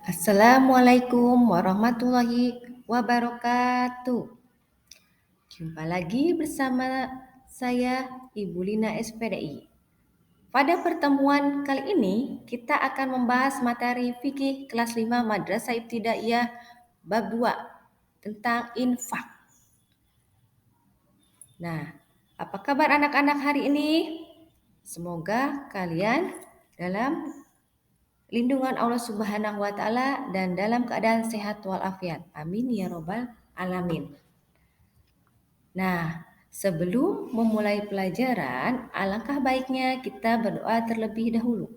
Assalamualaikum warahmatullahi wabarakatuh. Jumpa lagi bersama saya Ibu Lina SPDI. Pada pertemuan kali ini kita akan membahas materi fikih kelas 5 Madrasah Ibtidaiyah bab 2 tentang infak. Nah, apa kabar anak-anak hari ini? Semoga kalian dalam lindungan Allah Subhanahu wa taala dan dalam keadaan sehat walafiat. Amin ya robbal alamin. Nah, sebelum memulai pelajaran, alangkah baiknya kita berdoa terlebih dahulu.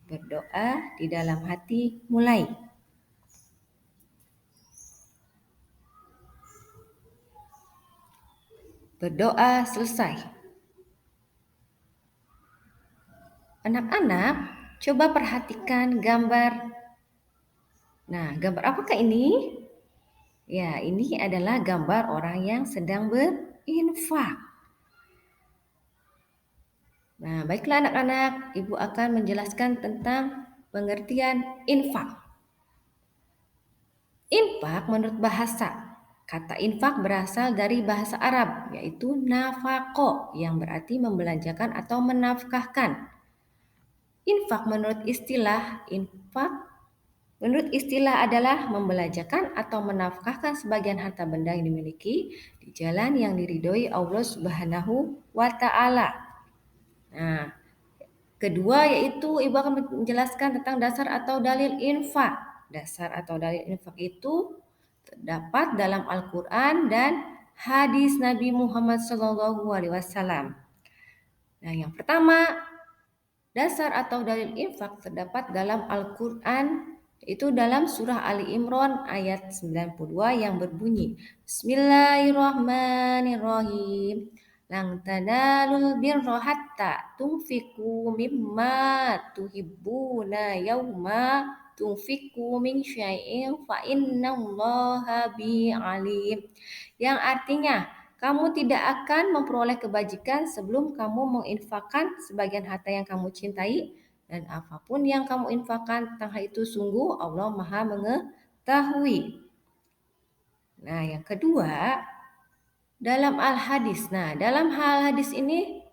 Berdoa di dalam hati mulai. Berdoa selesai. Anak-anak, coba perhatikan gambar. Nah, gambar apakah ini? Ya, ini adalah gambar orang yang sedang berinfak. Nah, baiklah anak-anak, Ibu akan menjelaskan tentang pengertian infak. Infak menurut bahasa. Kata infak berasal dari bahasa Arab, yaitu nafaqo, yang berarti membelanjakan atau menafkahkan. Infak menurut istilah adalah membelanjakan atau menafkahkan sebagian harta benda yang dimiliki di jalan yang diridhoi Allah Subhanahu wa taala. Nah, kedua yaitu Ibu akan menjelaskan tentang dasar atau dalil infak. Dasar atau dalil infak itu terdapat dalam Al-Quran dan hadis Nabi Muhammad SAW. Nah, yang pertama, dasar atau dalil infak terdapat dalam Al-Quran, yaitu dalam surah Ali Imran ayat 92 yang berbunyi, Bismillahirrahmanirrahim. Lang tanalul birra hatta tunfiqu mimma tuhibbuna yauma tunfiqu min syai'in fa innallaha bi alim. Yang artinya, kamu tidak akan memperoleh kebajikan sebelum kamu menginfakkan sebagian harta yang kamu cintai, dan apapun yang kamu infakkan tentang hal itu sungguh Allah Maha mengetahui. Nah, yang kedua, dalam al-hadis. Nah, dalam hal hadis ini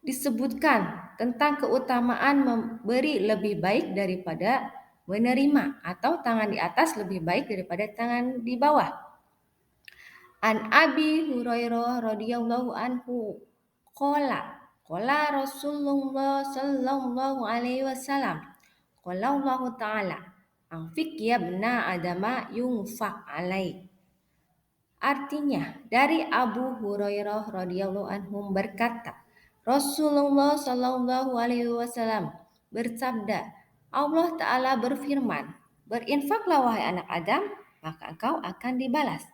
disebutkan tentang keutamaan memberi lebih baik daripada menerima, atau tangan di atas lebih baik daripada tangan di bawah. An Abi Hurairah radhiyallahu anhu qala Rasulullah sallallahu alaihi wasallam qala Allah taala anfik ya bna adama yunfaq alai. Artinya, dari Abu Hurairah radhiyallahu anhu berkata, Rasulullah sallallahu alaihi wasallam bersabda, Allah taala berfirman, berinfaklah wahai anak Adam, maka engkau akan dibalas.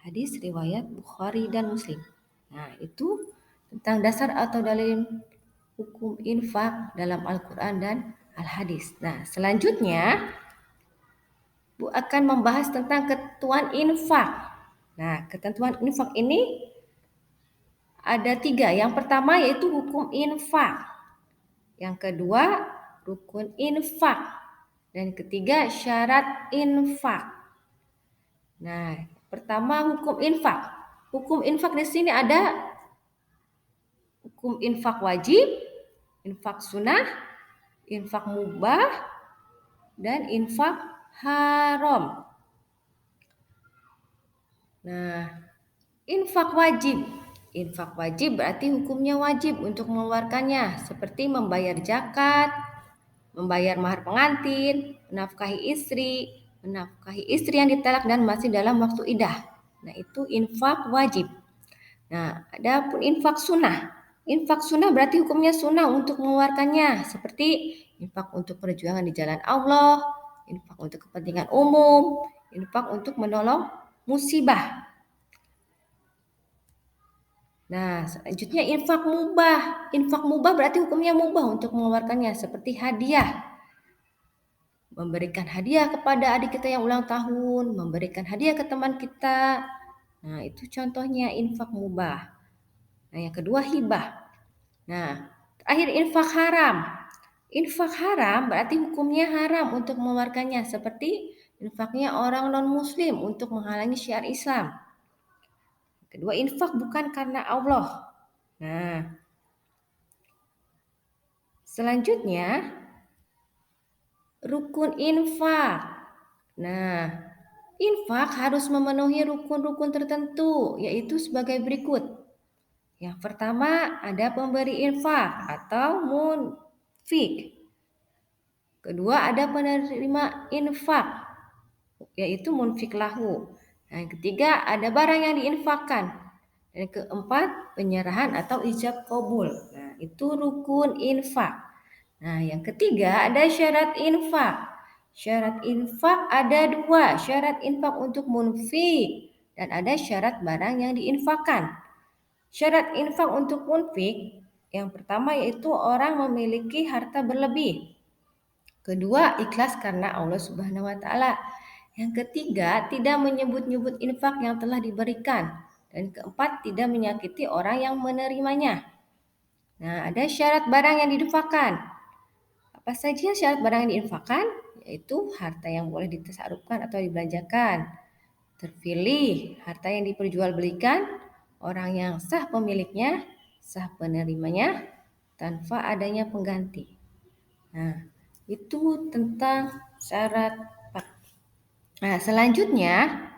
Hadis riwayat Bukhari dan Muslim. Nah, itu tentang dasar atau dalil hukum infak dalam Al-Quran dan Al-Hadis. Nah, selanjutnya Bu akan membahas tentang ketentuan infak. Nah, ketentuan infak ini ada 3. Yang pertama yaitu hukum infak. Yang kedua, rukun infak. Dan ketiga, syarat infak. Nah, pertama hukum infak. Hukum infak di sini ada hukum infak wajib, infak sunnah, infak mubah, dan infak haram. Nah, infak wajib. Infak wajib berarti hukumnya wajib untuk mengeluarkannya, seperti membayar zakat, membayar mahar pengantin, menafkahi istri yang ditalak dan masih dalam waktu iddah. Nah, itu infak wajib. Nah, adapun infak sunnah. Infak sunnah berarti hukumnya sunnah untuk mengeluarkannya, seperti infak untuk perjuangan di jalan Allah, infak untuk kepentingan umum, infak untuk menolong musibah. Nah, selanjutnya infak mubah. Infak mubah berarti hukumnya mubah untuk mengeluarkannya, seperti hadiah. Memberikan hadiah kepada adik kita yang ulang tahun, memberikan hadiah ke teman kita. Nah, itu contohnya infak mubah. Nah, yang kedua hibah. Nah, terakhir infak haram. Infak haram berarti hukumnya haram untuk mengeluarkannya, seperti infaknya orang non-muslim untuk menghalangi syiar Islam. Kedua, infak bukan karena Allah. Nah, selanjutnya rukun infak. Nah, infak harus memenuhi rukun-rukun tertentu, yaitu sebagai berikut. Yang pertama ada pemberi infak atau munfik. Kedua ada penerima infak, yaitu munfik lahu. Nah, yang ketiga ada barang yang diinfakkan. Dan yang keempat penyerahan atau ijab kabul. Nah, itu rukun infak. Nah, yang ketiga ada syarat infak. Syarat infak ada dua, syarat infak untuk munfik dan ada syarat barang yang diinfakkan. Syarat infak untuk munfik yang pertama yaitu orang memiliki harta berlebih. Kedua, ikhlas karena Allah Subhanahu wa taala. Yang ketiga, tidak menyebut-nyebut infak yang telah diberikan. Dan keempat, tidak menyakiti orang yang menerimanya. Nah, ada syarat barang yang diinfakkan. Apa saja syarat barang yang diinfakkan? Yaitu harta yang boleh ditasarufkan atau dibelanjakan. Terpilih harta yang diperjualbelikan, orang yang sah pemiliknya, sah penerimanya, tanpa adanya pengganti. Nah, itu tentang syarat. Nah, selanjutnya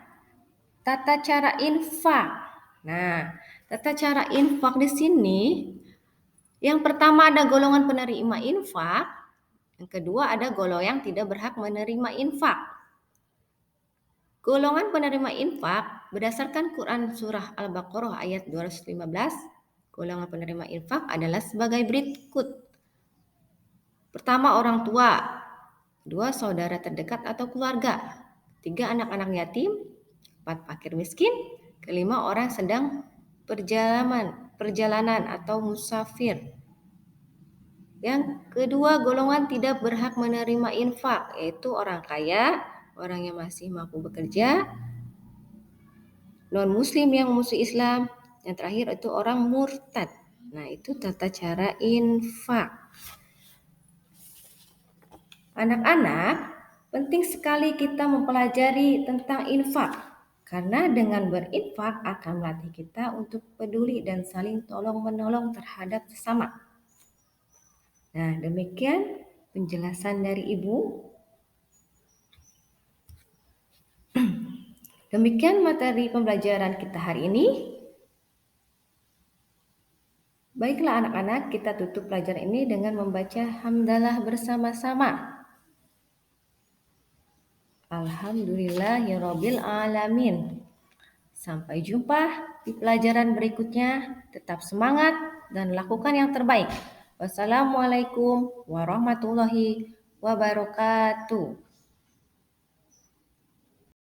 tata cara infak. Nah, tata cara infak di sini yang pertama ada golongan penerima infak, yang kedua ada golongan yang tidak berhak menerima infak. Golongan penerima infak berdasarkan Quran surah Al-Baqarah ayat 215, golongan penerima infak adalah sebagai berikut. Pertama orang tua, dua saudara terdekat atau keluarga, tiga anak-anak yatim, empat fakir miskin, kelima orang sedang perjalanan atau musafir. Yang kedua golongan tidak berhak menerima infak, yaitu orang kaya, orang yang masih mampu bekerja, non-muslim yang musuh Islam, yang terakhir itu orang murtad. Nah, itu tata cara infak. Anak-anak, penting sekali kita mempelajari tentang infak, karena dengan berinfak akan melatih kita untuk peduli dan saling tolong-menolong terhadap sesama. Nah, demikian penjelasan dari Ibu. Demikian materi pembelajaran kita hari ini. Baiklah anak-anak, kita tutup pelajaran ini dengan membaca hamdalah bersama-sama. Alhamdulillahirabbil alamin. Sampai jumpa di pelajaran berikutnya. Tetap semangat dan lakukan yang terbaik. Wassalamualaikum warahmatullahi wabarakatuh.